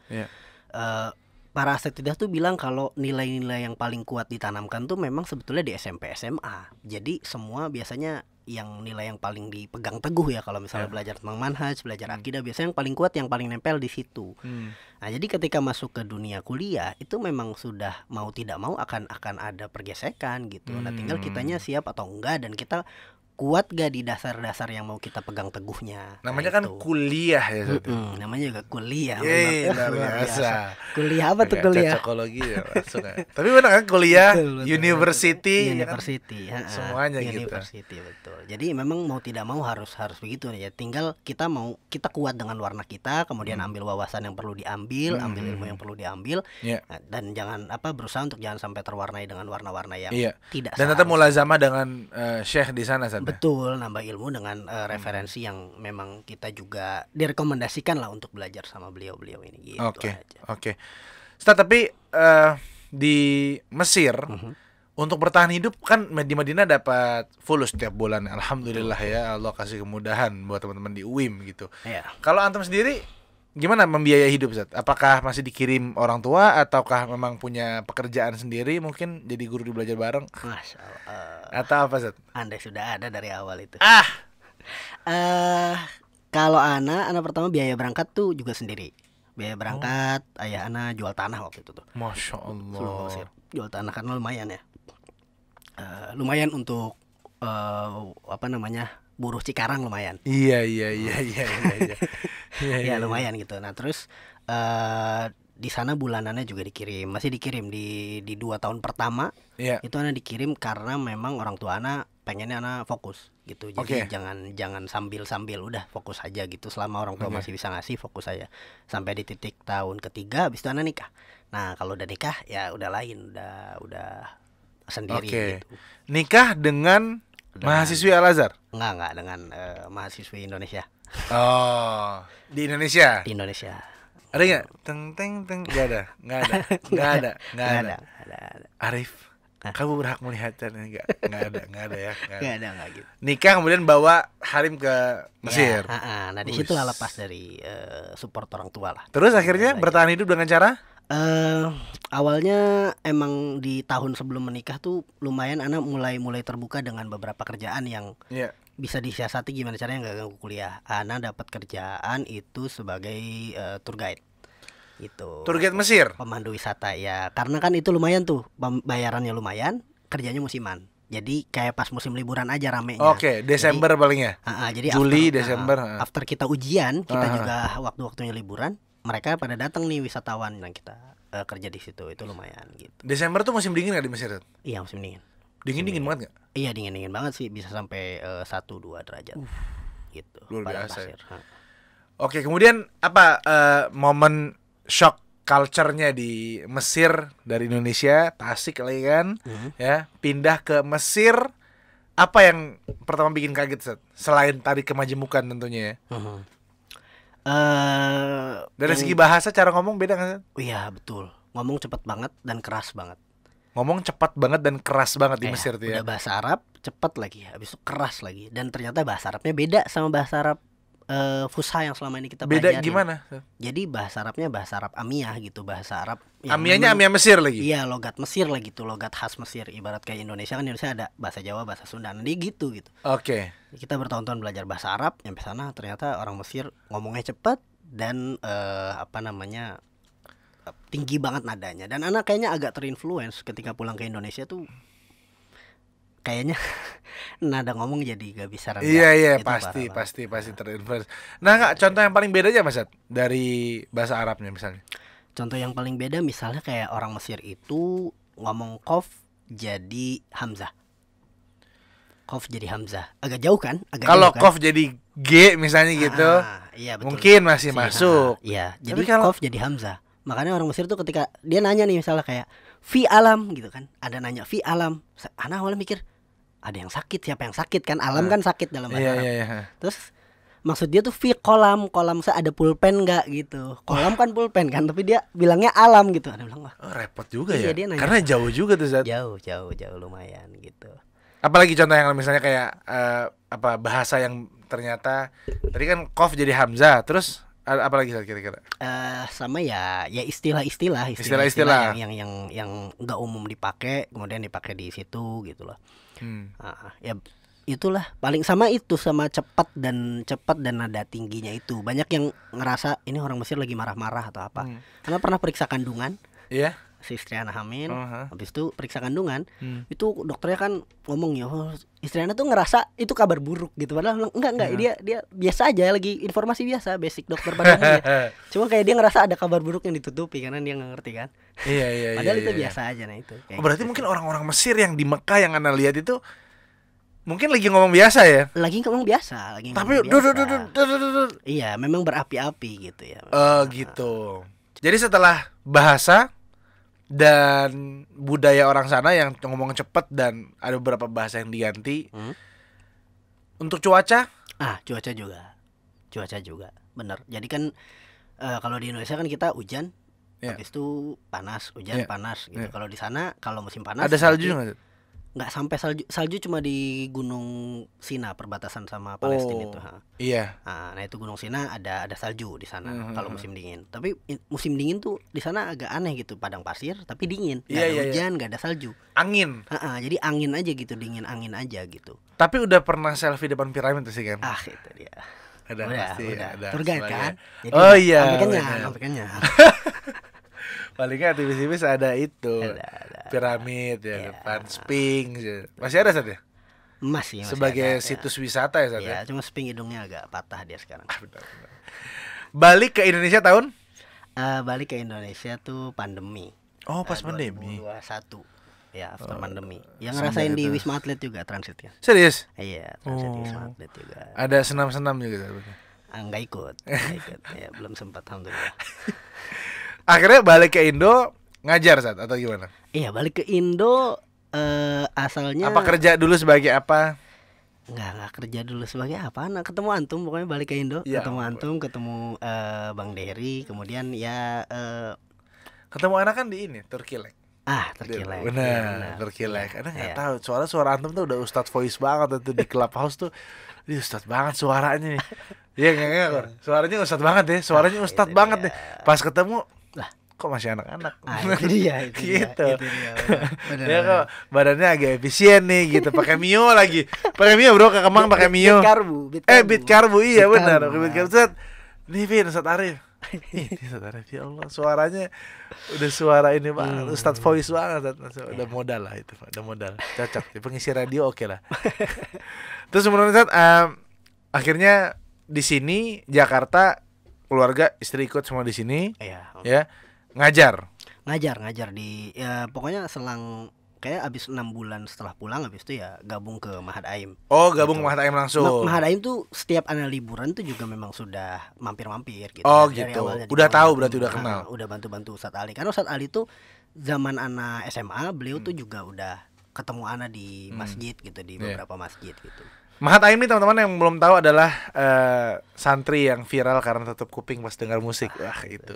Para asatidzah tuh bilang kalau nilai-nilai yang paling kuat ditanamkan tuh memang sebetulnya di SMP SMA. Jadi semua biasanya yang nilai yang paling dipegang teguh ya kalau misalnya belajar tentang manhaj, belajar akidah, biasanya yang paling kuat, yang paling nempel di situ. Nah, jadi ketika masuk ke dunia kuliah itu memang sudah mau tidak mau akan ada pergesekan gitu. Nah, tinggal kitanya siap atau enggak dan kita kuat gak di dasar-dasar yang mau kita pegang teguhnya. Namanya kan kuliah ya. Namanya juga kuliah. Luar biasa. Kuliah apa tuh kuliah? Cocokologi ya langsung. Tapi benar kan kuliah, university, university, kan? Semuanya university, gitu. Betul. Jadi memang mau tidak mau harus begitu ya. Tinggal kita kuat dengan warna kita, kemudian ambil wawasan yang perlu diambil, ambil ilmu yang perlu diambil, dan jangan berusaha untuk jangan sampai terwarnai dengan warna-warna yang tidak. Dan tetap mulazamah dengan syekh di sana. Betul, nambah ilmu dengan referensi yang memang kita juga direkomendasikan lah untuk belajar sama beliau-beliau ini gitu. Oke. Ustaz, tapi di Mesir untuk bertahan hidup kan di Madinah dapat fulus setiap bulan. Alhamdulillah ya, Allah kasih kemudahan buat teman-teman di UIM gitu. Kalau antum sendiri gimana membiayai hidup, Ustaz? Apakah masih dikirim orang tua ataukah memang punya pekerjaan sendiri, mungkin jadi guru di belajar bareng? Masya Allah. Atau apa, Ustaz? Anda sudah ada dari awal itu. Kalau Ana pertama biaya berangkat tuh juga sendiri. Biaya berangkat, ayah Ana jual tanah waktu itu tuh. Masya Allah. Jual tanah karena lumayan ya. Lumayan untuk buruh Cikarang lumayan. Iya. Ya lumayan gitu. Nah terus di sana bulanannya juga masih dikirim di 2 tahun pertama. Itu Ana dikirim karena memang orang tua Ana pengennya Ana fokus gitu. Jadi jangan sambil udah fokus aja gitu. Selama orang tua masih bisa ngasih, fokus aja sampai di titik tahun ketiga. Habis itu Ana nikah. Nah kalau udah nikah ya udah lain, udah sendiri gitu. Nikah dengan mahasiswi Al-Azhar? Enggak dengan mahasiswi Indonesia. Oh, di Indonesia? Di Indonesia. Ada nggak? Teng. Nggak ada. Arif, kamu berhak melihatnya. Nggak ada ya. Nggak ada gitu. Nikah kemudian bawa Harim ke Mesir. Nah di situlah lepas dari support orang tua lah. Terus akhirnya bertahan hidup dengan cara? Awalnya emang di tahun sebelum menikah tuh lumayan anak mulai terbuka dengan beberapa kerjaan yang bisa disiasati gimana caranya nggak ganggu kuliah. Ana dapat kerjaan itu sebagai tour guide gitu. Tour guide Mesir? Pemandu wisata ya. Karena kan itu lumayan tuh, bayarannya lumayan, kerjanya musiman. Jadi kayak pas musim liburan aja ramenya. Desember palingnya. Jadi Juli, Desember. After kita ujian, kita juga waktu-waktunya liburan, mereka pada datang nih wisatawan yang kita kerja di situ. Itu lumayan gitu. Desember tuh musim dingin nggak di Mesir? Iya, musim dingin. Dingin banget nggak? Iya, dingin banget sih, bisa sampai 1-2 derajat. Gitu. Luar biasa. Oke, kemudian apa momen shock culture-nya di Mesir dari Indonesia, Tasik lagi kan, ya, pindah ke Mesir, apa yang pertama bikin kaget, Set? Selain tadi kemajemukan tentunya ya. Dari segi bahasa, cara ngomong beda nggak, Set? Iya, betul. Ngomong cepat banget dan keras banget. Ngomong cepat banget dan keras banget di Mesir tuh ya. Udah bahasa Arab cepat lagi, habis itu keras lagi, dan ternyata bahasa Arabnya beda sama bahasa Arab Fusha yang selama ini kita beda pelajari. Gimana? Jadi bahasa Arabnya bahasa Arab Amiyah gitu, bahasa Arab. Amiyahnya Amiyah Mesir lagi. Iya, logat Mesir lagi tuh, logat khas Mesir. Ibarat kayak Indonesia kan, Indonesia ada bahasa Jawa, bahasa Sunda, nanti gitu. Oke. Kita bertahun-tahun belajar bahasa Arab, nyampe sana ternyata orang Mesir ngomongnya cepat dan tinggi banget nadanya. Dan anak kayaknya agak terinfluence ketika pulang ke Indonesia tuh kayaknya nada ngomong jadi gak bisa rendah. Iya Itu pasti parah pasti terinfluence. Nah nggak contoh yang paling beda aja Mas Zat, dari bahasa Arabnya misalnya. Contoh yang paling beda misalnya kayak orang Mesir itu ngomong kof jadi hamzah. Kof jadi hamzah. Agak jauh kan? Agak Kalau jauh kan? kof jadi G misalnya gitu, Iya betul. mungkin masih Si, masuk. Iya, jadi Tapi kalau- kof jadi hamzah. Makanya orang Mesir tuh ketika dia nanya nih misalnya kayak fi alam gitu kan. Ada nanya fi alam. Ana awalnya mikir ada yang sakit, siapa yang sakit kan? Alam kan sakit dalam bahasa Iya Arab. iya. Terus maksud dia tuh fi kolam saya ada pulpen nggak gitu. Kolam kan pulpen kan, tapi dia bilangnya alam gitu. Ada bilang wah Oh, repot juga Iya, ya. dia nanya. Karena jauh juga tuh Zat. jauh lumayan gitu. Apalagi contoh yang misalnya kayak apa bahasa yang ternyata tadi kan kof jadi hamzah, terus apalagi Zat kira-kira? Sama ya istilah-istilah Istilah-istilah. yang nggak umum dipakai kemudian dipakai di situ gitu loh. Ya itulah paling sama itu sama cepat dan nada tingginya itu banyak yang ngerasa ini orang Mesir lagi marah-marah atau apa. Karena pernah periksa kandungan Iya. si istri Ana hamil, Uh-huh. habis itu periksa kandungan, itu dokternya kan ngomong ya, oh, istri Ana tuh ngerasa itu kabar buruk gitu, padahal enggak dia biasa aja lagi informasi biasa basic dokter pada umumnya. Cuma kayak dia ngerasa ada kabar buruk yang ditutupi karena dia nggak ngerti kan. Iya. Padahal iya, itu iya. biasa aja nah itu. Kayak Oh, berarti gitu mungkin sih. orang-orang Mesir yang di Mekah yang Anda lihat itu mungkin lagi ngomong biasa ya. Lagi ngomong biasa, lagi Tapi ngomong biasa. dud. Iya, memang berapi-api gitu ya. Gitu. Jadi setelah bahasa dan budaya orang sana yang ngomong cepet dan ada beberapa bahasa yang diganti. Untuk cuaca? Cuaca juga, bener. Jadi kan kalau di Indonesia kan kita hujan, Iya. habis itu panas, hujan Iya. panas gitu. Iya. Kalau di sana kalau musim panas Ada salju berarti nggak? nggak sampai salju cuma di Gunung Sina perbatasan sama Palestina itu. Iya. Nah itu Gunung Sina ada salju di sana kalau Mhm. musim dingin. Tapi musim dingin tuh di sana agak aneh gitu, padang pasir tapi dingin, nggak Iya, ada iya, hujan, nggak ada salju. Angin. Jadi angin aja gitu, dingin angin aja gitu. Tapi udah pernah selfie depan piramid tuh sih kan? Itu dia. Ada Udah, pasti udah. ada. Tour guide sebagai- kan? Jadi Oh iya. sampai kenyang. Paling nggak tipis-tipis ada itu. Ada. Piramid ya, Iya. depan Sphinx. Ya. Masih ada Sat ya? Masih Sebagai ada, situs wisata ya Sat ya? ya. Cuma sping hidungnya agak patah dia sekarang. Benar. Balik ke Indonesia tahun? Balik ke Indonesia tuh pandemi. Oh, pas pandemi. 2021. Ya, after pandemi. Yang ngerasain di Wisma Atlet juga transitnya. Serius? Iya, transit di Wisma Atlet juga. Ada senam-senam juga Sat? Enggak ikut. Ya, belum sempat alhamdulillah. Akhirnya balik ke Indo ngajar Sat atau gimana? Iya, balik ke Indo asalnya Apa kerja dulu sebagai apa? Enggak kerja dulu sebagai apa? Nah, ketemu antum pokoknya balik ke Indo, Ya, ketemu antum, ketemu Bang Dery, kemudian ya Ketemu anak kan di ini, Turkilek. terkilek. Benar, Turkilek. Karena nggak Iya. tahu, suara antum tuh udah Ustadz voice banget tuh di Clubhouse tuh. Ini Ustadz banget suaranya nih. Iya enggak Kor? Suaranya Ustadz banget ya, suaranya Ustadz itu banget dia. deh. Pas ketemu, Lah. kok masih anak-anak. Itu dia, itu dia, Gitu. itu dia, benar. Ya kok badannya agak efisien nih gitu, pakai Mio lagi. Pakai Mio bro, ke Kemang pakai Mio. Beat karbu iya Beat benar. karbu, Beat ya. karbu Ustadz. Nih Vin, Ustadz Arif. Ini Ustadz Arif ya Allah, suaranya udah suara ini banget, Ustadz voice banget. Udah modal lah itu, udah modal. Cocok. Di pengisi radio oke lah. Terus menurut Ustadz akhirnya di sini Jakarta keluarga istri ikut semua di sini Iya. ya ngajar. Ngajar di ya pokoknya selang kayak abis 6 bulan setelah pulang habis itu ya gabung ke Mahad Aim. Oh gabung Gitu. Mahad Aim langsung. Mahad Aim tuh setiap ana liburan tuh juga memang sudah mampir-mampir gitu. Oh, Dari gitu. awalnya di Udah Bangka tahu tuh, berarti udah kenal. Udah bantu-bantu Ustadz Ali. Karena Ustadz Ali tuh zaman ana SMA beliau tuh juga udah ketemu ana di masjid gitu, di Iya. beberapa masjid gitu. Mahad Aim ini teman-teman yang belum tahu adalah santri yang viral karena tutup kuping pas dengar musik. Wah itu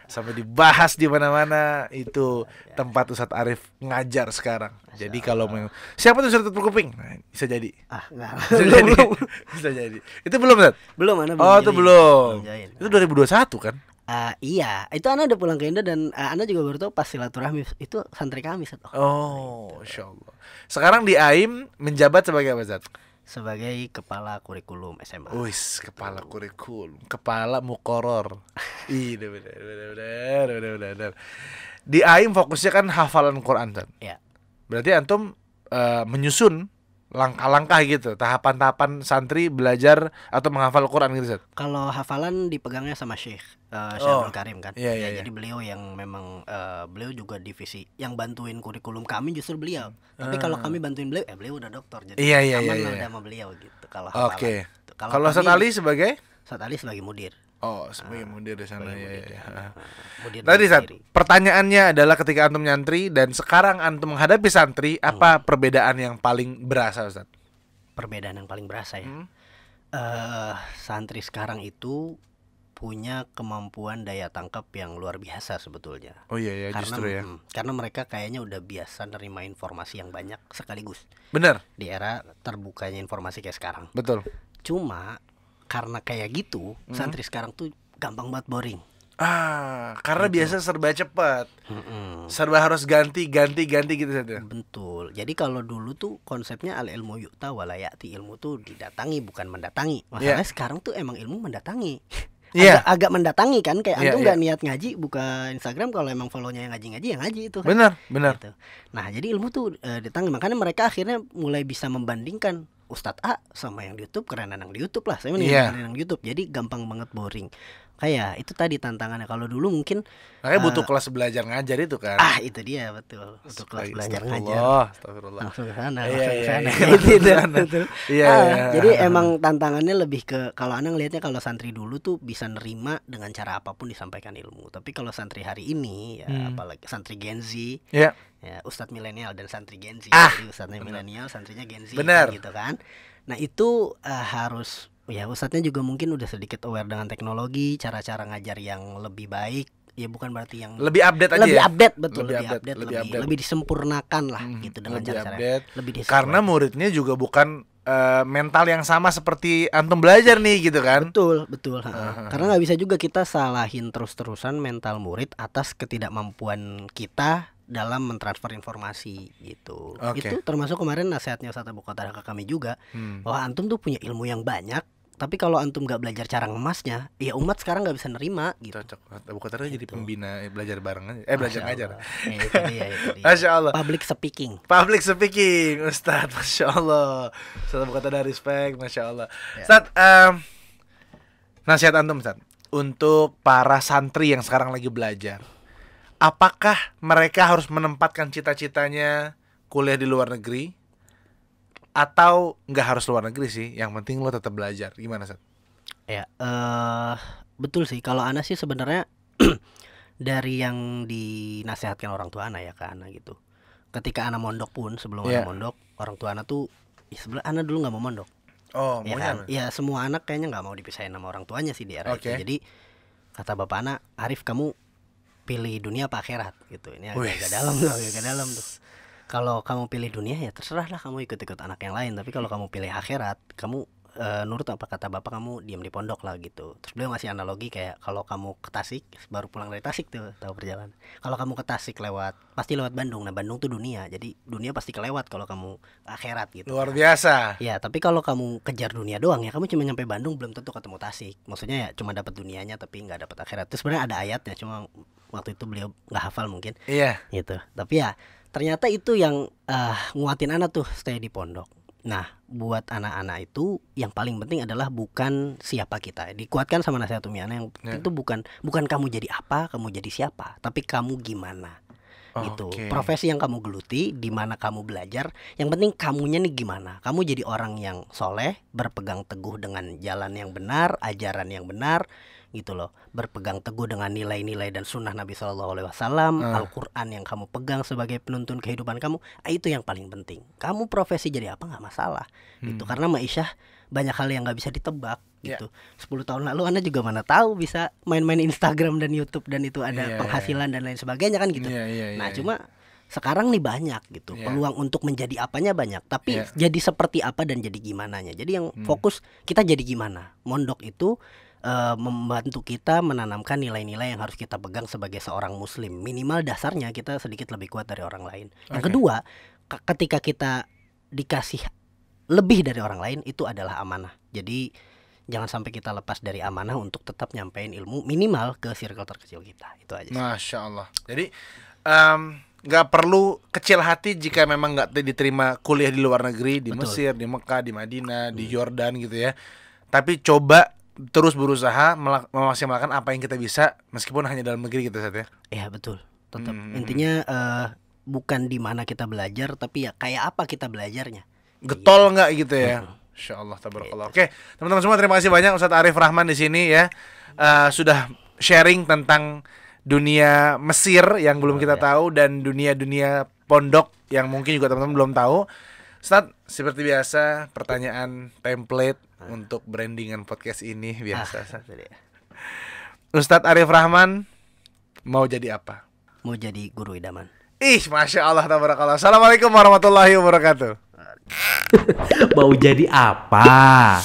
sampai dibahas di mana-mana. Itu tempat Ustadz Arif ngajar sekarang. Jadi kalau mau siapa tuh Ustadz tutup kuping? Nah, bisa jadi. Enggak. Bisa jadi. Bisa jadi. Itu belum Ustadz? Belum ana Oh itu belum. join. Itu 2021 kan? Iya, itu ana udah pulang ke Indo dan ana juga baru tahu pas silaturahmi itu santri kami Ustadz. Oh, Insya Allah. Sekarang di Aim menjabat sebagai apa Ustadz? sebagai kepala kurikulum SMA. Wis, kepala kurikulum, kepala mukoror. Iya, benar. Di AIM fokusnya kan hafalan Quran, San. Ya. Berarti antum menyusun langkah-langkah gitu, tahapan-tahapan santri belajar atau menghafal Quran gitu, San. Kalau hafalan dipegangnya sama Syekh Syahrul Karim kan. Iya, iya, iya. Jadi beliau yang memang beliau juga divisi yang bantuin kurikulum kami justru beliau. Tapi kalau kami bantuin beliau, beliau udah dokter. Jadi Iya, aman iya. lah udah sama beliau gitu kalau hafalan. Oke. Gitu. Kalau Ustaz kami- Ali sebagai? Ustaz Ali sebagai mudir. Oh, sebagai mudir di sana Sebagai ya. mudir, Ya. mudir Tadi dari Sat, sendiri. pertanyaannya adalah ketika antum nyantri dan sekarang antum menghadapi santri, apa perbedaan yang paling berasa, Ustaz? Perbedaan yang paling berasa ya. Santri sekarang itu punya kemampuan daya tangkap yang luar biasa sebetulnya. Oh iya ya, justru ya. Karena mereka kayaknya udah biasa nerima informasi yang banyak sekaligus Bener, di era terbukanya informasi kayak sekarang. betul. Cuma karena kayak gitu, santri sekarang tuh gampang banget boring. Karena biasa serba cepat. Mm-mm. Serba harus ganti gitu saja. Betul. Jadi kalau dulu tuh konsepnya al ilmu yu'ta wala ya'ti, ilmu tuh didatangi bukan mendatangi. Masalahnya sekarang tuh emang ilmu mendatangi. Iya. Agak mendatangi kan, kayak Iya, antum iya. nggak niat ngaji buka Instagram, kalau emang follow-nya yang ngaji ya ngaji itu kan. Bener. Gitu. Nah, jadi ilmu tuh didatangi, makanya mereka akhirnya mulai bisa membandingkan Ustadz A sama yang di YouTube, keren yang di YouTube lah. Saya mending Iya. keren yang di YouTube. Jadi gampang banget boring. Kayak itu tadi tantangannya. Kalau dulu mungkin Makanya butuh kelas belajar ngajar itu kan. itu dia betul. Untuk kelas belajar ngajar. Astagfirullah. Langsung ke sana, Iya, langsung ke iya, sana. iya. Gitu, Sana. betul. Iya, iya. Jadi emang tantangannya lebih ke, kalau Ana ngelihatnya kalau santri dulu tuh bisa nerima dengan cara apapun disampaikan ilmu. Tapi kalau santri hari ini ya apalagi santri Gen Z, Iya. ya Ustadz milenial dan santri Gen Z. Ah, Jadi Ustadznya milenial, santrinya Gen Z Bener. gitu kan. Nah, itu harus ya Ustadznya juga mungkin udah sedikit aware dengan teknologi, cara-cara ngajar yang lebih baik. Ya bukan berarti yang Lebih update aja lebih ya. update, betul, Lebih lebih update, update, lebih lebih, update. lebih disempurnakan lah gitu dengan lebih cara-cara update. lebih Karena muridnya juga bukan mental yang sama seperti antum belajar nih gitu kan. betul. Karena nggak bisa juga kita salahin terus-terusan mental murid atas ketidakmampuan kita dalam mentransfer informasi gitu. Oke. Itu termasuk kemarin nasihatnya Ustadz Abu Qatada ke kami juga, bahwa antum tuh punya ilmu yang banyak, tapi kalau antum nggak belajar cara ngemasnya, ya umat sekarang nggak bisa nerima gitu. Cocok banget. Abu Qatada jadi pembina belajar bareng aja. Belajar Masya ngajar. Allah. Ya, itu dia. Masya Allah. Public speaking. Public speaking, Ustadz, Masya Allah. Ustadz Abu Qatada respect, Masya Allah. Ya. Ustadz, nasihat antum, Ustadz, untuk para santri yang sekarang lagi belajar, apakah mereka harus menempatkan cita-citanya kuliah di luar negeri, atau nggak harus luar negeri sih, yang penting lo tetap belajar? Gimana, Ustadz? Ya, betul sih. Kalau Ana sih sebenarnya dari yang dinasehatkan orang tua Ana ya ke Ana gitu. Ketika Ana mondok pun, sebelum Ana mondok, orang tua Ana tuh, ya sebenarnya Ana dulu nggak mau mondok. Oh, Ya maunya kan? Ya semua anak kayaknya nggak mau dipisahin sama orang tuanya sih di era itu. Oke. Jadi kata bapak Ana, Arif kamu pilih dunia apa akhirat gitu. Ini agak dalam tuh, agak dalam tuh. Kalau kamu pilih dunia ya terserah lah, kamu ikut-ikut anak yang lain. Tapi kalau kamu pilih akhirat, kamu nurut apa kata bapak, kamu diam di pondok lah gitu. Terus beliau ngasih analogi kayak kalau kamu ke Tasik, baru pulang dari Tasik tuh tahu perjalanan. Kalau kamu ke Tasik pasti lewat Bandung. Nah, Bandung tuh dunia. Jadi dunia pasti kelewat kalau kamu ke akhirat gitu. luar biasa. Ya, tapi kalau kamu kejar dunia doang ya, kamu cuma nyampe Bandung belum tentu ketemu Tasik. Maksudnya ya cuma dapat dunianya tapi nggak dapat akhirat. Terus sebenarnya ada ayatnya, cuma waktu itu beliau nggak hafal mungkin. Iya. Gitu. Tapi ya ternyata itu yang nguatin anak tuh stay di pondok. Nah, buat anak-anak itu yang paling penting adalah bukan siapa kita. Dikuatkan sama nasihat Umi Ana, yang penting itu bukan kamu jadi apa, kamu jadi siapa, tapi kamu gimana. Gitu. Profesi yang kamu geluti, di mana kamu belajar, yang penting kamunya nih gimana. Kamu jadi orang yang soleh, berpegang teguh dengan jalan yang benar, ajaran yang benar, gitu loh. Berpegang teguh dengan nilai-nilai dan sunnah Nabi SAW, Al-Quran yang kamu pegang sebagai penuntun kehidupan kamu. Itu yang paling penting. Kamu profesi jadi apa nggak masalah, gitu. Karena Maisyah banyak hal yang nggak bisa ditebak, gitu. 10 tahun lalu Anda juga mana tahu bisa main-main Instagram dan YouTube dan itu ada penghasilan dan lain sebagainya kan gitu. Nah, cuma sekarang nih banyak gitu peluang untuk menjadi apanya banyak, tapi jadi seperti apa dan jadi gimananya. Jadi yang fokus kita jadi gimana. Mondok itu membantu kita menanamkan nilai-nilai yang harus kita pegang sebagai seorang muslim. Minimal dasarnya kita sedikit lebih kuat dari orang lain. Yang kedua, ketika kita dikasih lebih dari orang lain itu adalah amanah. Jadi jangan sampai kita lepas dari amanah untuk tetap nyampein ilmu minimal ke circle terkecil kita. Itu aja sih. Masya Allah. Jadi nggak perlu kecil hati jika memang nggak diterima kuliah di luar negeri, di Betul. Mesir, di Mekah, di Madinah, di Yordan gitu ya. Tapi coba terus berusaha memaksimalkan apa yang kita bisa meskipun hanya dalam negeri gitu Sat ya. Ya betul. Tetap intinya bukan di mana kita belajar, tapi ya kayak apa kita belajarnya. Getol nggak gitu ya. Insya Allah tabarakallah. Oke, teman-teman semua terima kasih banyak Ustadz Arif Rahman di sini ya. Sudah sharing tentang dunia Mesir yang belum kita tahu dan dunia-dunia pondok yang mungkin juga teman-teman belum tahu. Ustadz, seperti biasa pertanyaan template untuk brandingan podcast ini biasa. Itu dia. Ustadz Arif Rahman mau jadi apa? Mau jadi guru idaman. Ih, Masya Allah tabarakallah. Assalamualaikum warahmatullahi wabarakatuh. Mau jadi apa?